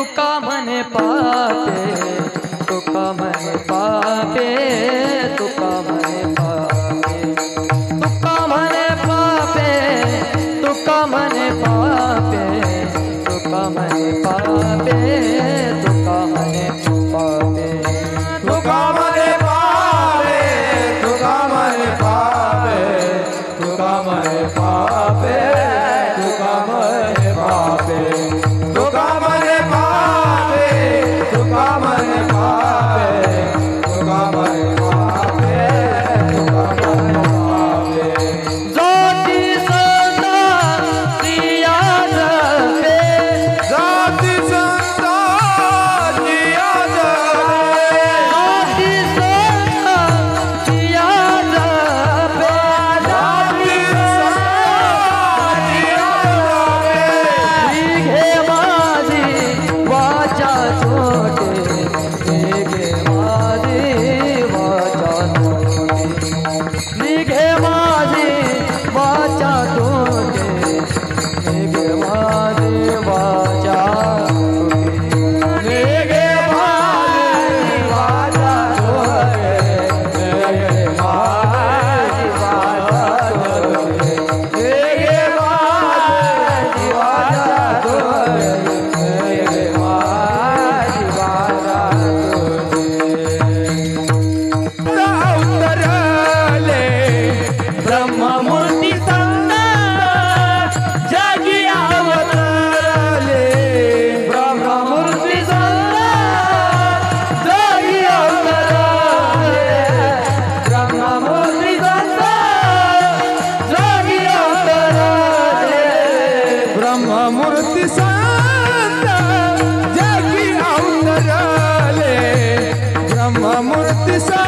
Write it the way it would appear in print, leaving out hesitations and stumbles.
तुका म्हणे पापे, तुका म्हणे पापे, तुका म्हणे पापे, तुका म्हणे पापे, तुका म्हणे पापे, तुका म्हणे पापे, तुका म्हणे पापे, तुका म्हणे पापे, तुका म्हणे पापे, तुका म्हणे पापे, तुका म्हणे पापे, तुका म्हणे पापे, तुका म्हणे पापे, तुका म्हणे पापे, तुका म्हणे पापे. जाती संता प्रिया जपे, जाती संता जिया जाती संता प्रिया जपे, जाती संता जिया निघे माझी वाचा छोटे, निघे माझी वाचा छोटे, निघे माझी वाचा छोटे, निघे माझी वाचा छोटे. नेगे माझी वाचा छोटे, नेगे माझी वाचा छोटे, नेगे माझी वाचा छोटे, नेगे माझी वाचा छोटे. अवतरले ब्रह्ममूर्ती संत जगी अवतरले, ब्रह्ममूर्ती संत जगी अवतरले, ब्रह्ममूर्ती संत जगी अवतरले, ब्रह्ममूर्ती संत जगी अवतरले, ब्रह्ममूर्ती संत